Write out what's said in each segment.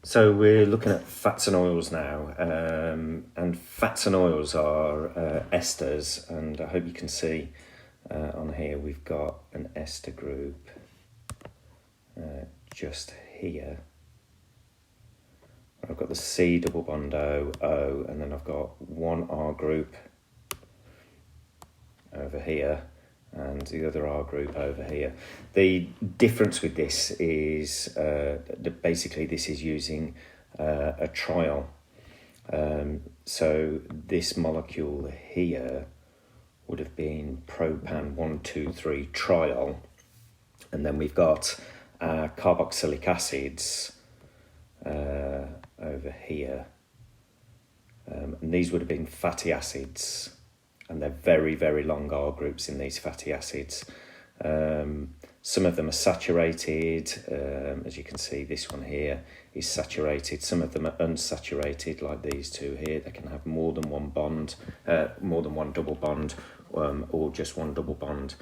So we're looking at fats and oils now, and fats and oils are esters, and I hope you can see on here we've got an ester group just here. I've got the C double bond O, and then I've got one R group over here and the other R group over here. The difference with this is that basically this is using a triol. So this molecule here would have been propan 1,2,3 triol, and then we've got carboxylic acids over here, and these would have been fatty acids, and they're very, very long R groups in these fatty acids. Some of them are saturated, as you can see this one here is saturated. Some of them are unsaturated, like these two here. They can have more than one bond, more than one double bond, or just one double bond.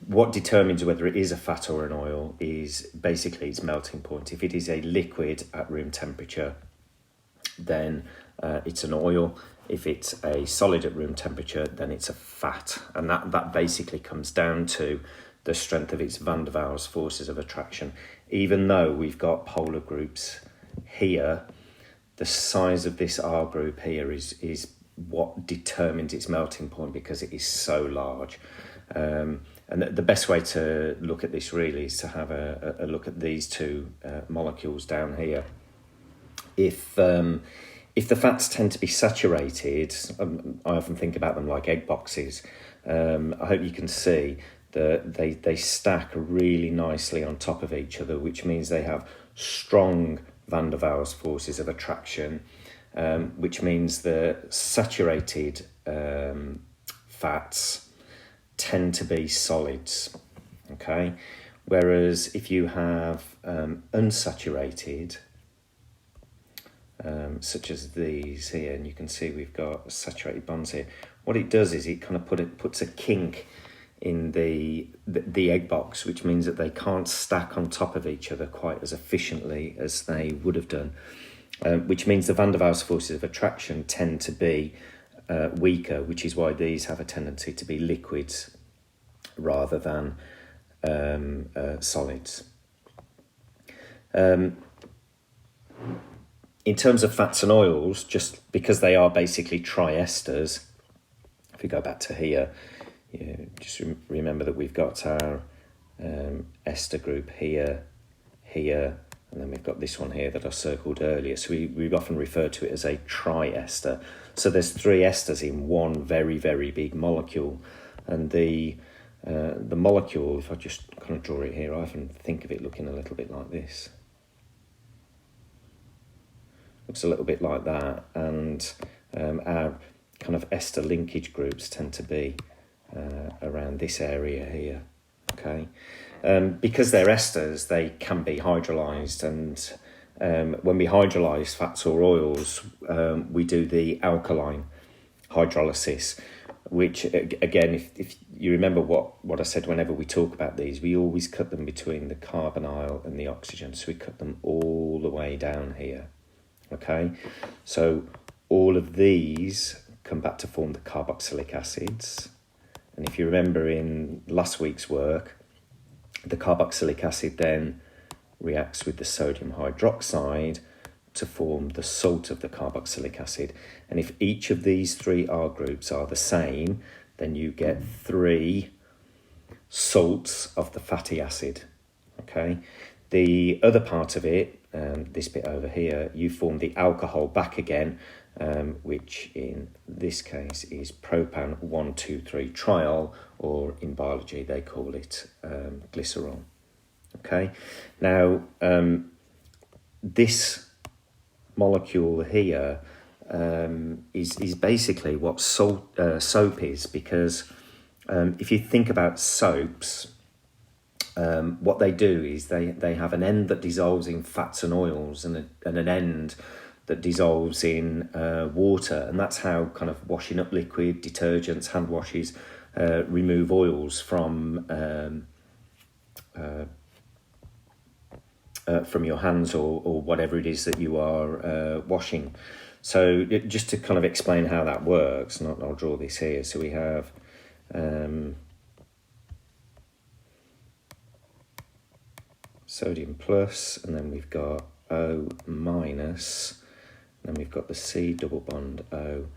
What determines whether it is a fat or an oil is basically its melting point. If it is a liquid at room temperature, then it's an oil. If it's a solid at room temperature, then it's a fat. And that basically comes down to the strength of its van der Waals forces of attraction. Even though we've got polar groups here, the size of this R group here is what determines its melting point, because it is so large. And the best way to look at this really is to have a look at these two molecules down here. If the fats tend to be saturated, I often think about them like egg boxes. I hope you can see that they stack really nicely on top of each other, which means they have strong van der Waals forces of attraction, which means the saturated fats tend to be solids, okay? Whereas if you have unsaturated, such as these here, and you can see we've got saturated bonds here, what it does is it kind of puts a kink in the egg box, which means that they can't stack on top of each other quite as efficiently as they would have done, which means the van der Waals forces of attraction tend to be weaker, which is why these have a tendency to be liquids rather than solids. In terms of fats and oils, just because they are basically triesters, if we go back to here, just remember that we've got our ester group here, here, and then we've got this one here that I circled earlier. So we've often referred to it as a triester. So there's three esters in one very, very big molecule. And the molecule, if I just kind of draw it here, I often think of it looking a little bit like this. Looks a little bit like that, and our kind of ester linkage groups tend to be around this area here, okay? Because they're esters, they can be hydrolyzed, and when we hydrolyze fats or oils, we do the alkaline hydrolysis, which again, if you remember what I said whenever we talk about these, we always cut them between the carbonyl and the oxygen, so we cut them all the way down here. Okay, so all of these come back to form the carboxylic acids. And if you remember in last week's work, the carboxylic acid then reacts with the sodium hydroxide to form the salt of the carboxylic acid. And if each of these three R groups are the same, then you get three salts of the fatty acid. Okay, the other part of it, this bit over here, you form the alcohol back again, which in this case is propan 1,2,3 triol, or in biology they call it glycerol. Okay, now this molecule here is basically what soap is, because if you think about soaps, what they do is they have an end that dissolves in fats and oils, and an end that dissolves in water, and that's how kind of washing up liquid, detergents, hand washes remove oils from from your hands or whatever it is that you are washing. So just to kind of explain how that works, and I'll draw this here. So we have sodium plus, and then we've got O minus, and then we've got the C double bond O, and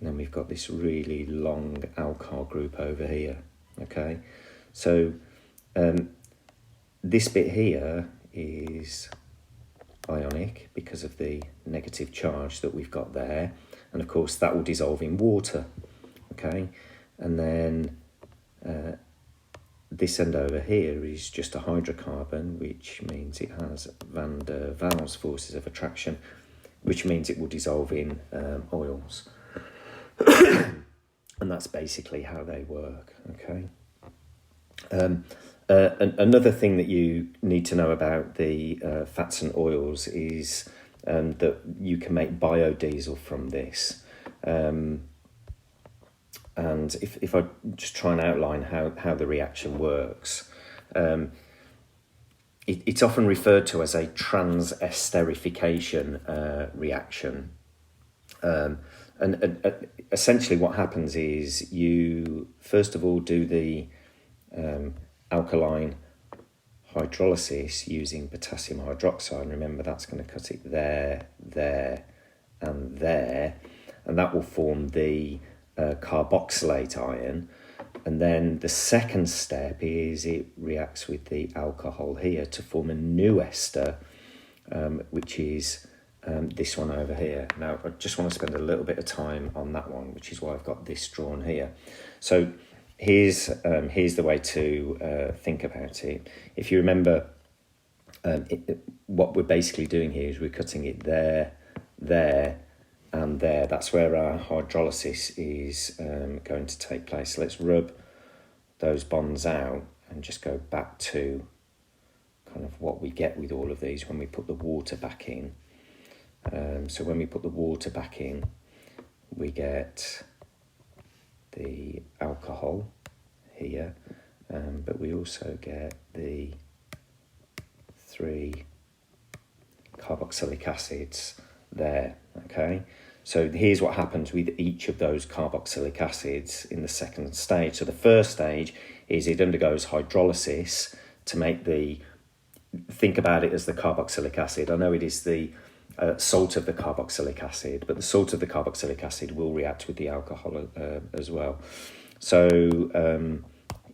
then we've got this really long alkyl group over here. Okay, so this bit here is ionic because of the negative charge that we've got there, and of course that will dissolve in water. Okay, and then this end over here is just a hydrocarbon, which means it has van der Waals forces of attraction, which means it will dissolve in oils. And that's basically how they work. Okay. Another thing that you need to know about the fats and oils is that you can make biodiesel from this. And if I just try and outline how the reaction works, it's often referred to as a trans-esterification reaction. And essentially what happens is you first of all do the alkaline hydrolysis using potassium hydroxide. Remember, that's going to cut it there, and that will form the carboxylate ion. And then the second step is it reacts with the alcohol here to form a new ester, which is this one over here. Now, I just want to spend a little bit of time on that one, which is why I've got this drawn here. So here's the way to think about it. If you remember, what we're basically doing here is we're cutting it there, and there. That's where our hydrolysis is going to take place. So let's rub those bonds out and just go back to kind of what we get with all of these when we put the water back in. So when we put the water back in, we get the alcohol here, but we also get the 3 carboxylic acids there. Okay, so here's what happens with each of those carboxylic acids in the second stage. So the first stage is it undergoes hydrolysis to make think about it as the carboxylic acid. I know it is the salt of the carboxylic acid, but the salt of the carboxylic acid will react with the alcohol as well. So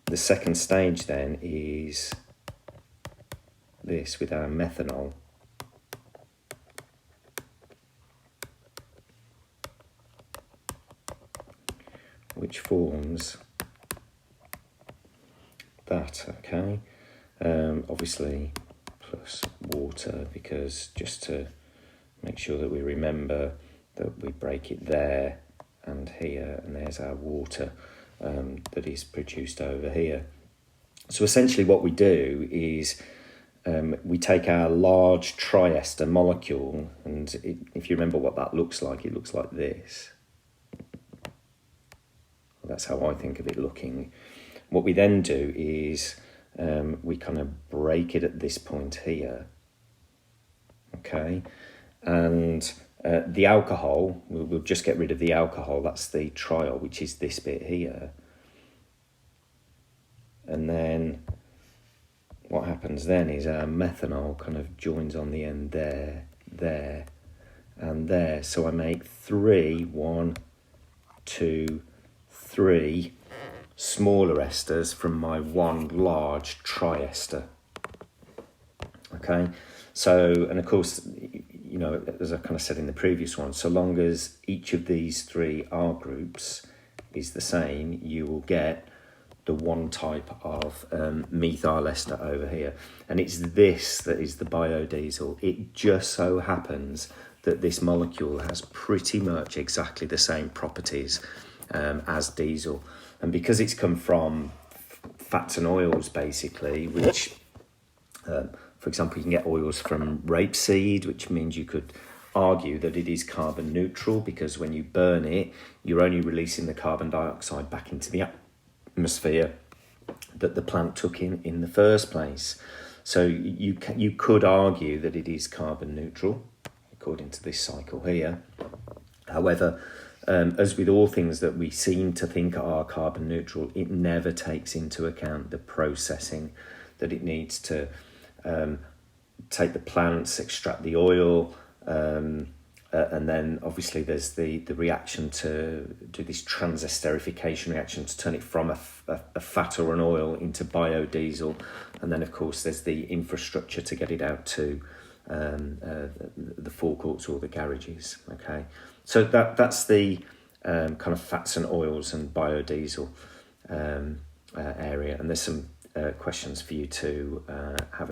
the second stage then is this with our methanol. Which forms that, okay? Obviously plus water, because just to make sure that we remember that we break it there and here, and there's our water that is produced over here. So essentially what we do is we take our large triester molecule, and if you remember what that looks like, it looks like this. That's how I think of it looking. What we then do is we kind of break it at this point here, okay? And the alcohol, we'll just get rid of the alcohol, that's the triol, which is this bit here. And then what happens then is our methanol kind of joins on the end there, and there. So I make 1, 2, 3 smaller esters from my one large triester. Okay, so, and of course, you know, as I kind of said in the previous one, so long as each of these 3 R groups is the same, you will get the one type of methyl ester over here. And it's this that is the biodiesel. It just so happens that this molecule has pretty much exactly the same properties as diesel, and because it's come from fats and oils basically, which for example you can get oils from rapeseed, which means you could argue that it is carbon neutral, because when you burn it you're only releasing the carbon dioxide back into the atmosphere that the plant took in the first place. So you could argue that it is carbon neutral, according to this cycle here. However, as with all things that we seem to think are carbon neutral, it never takes into account the processing that it needs to take the plants, extract the oil, and then obviously there's the reaction to do this transesterification reaction to turn it from a fat or an oil into biodiesel, and then of course there's the infrastructure to get it out to the forecourts or the garages. Okay, so that's the kind of fats and oils and biodiesel area, and there's some questions for you to have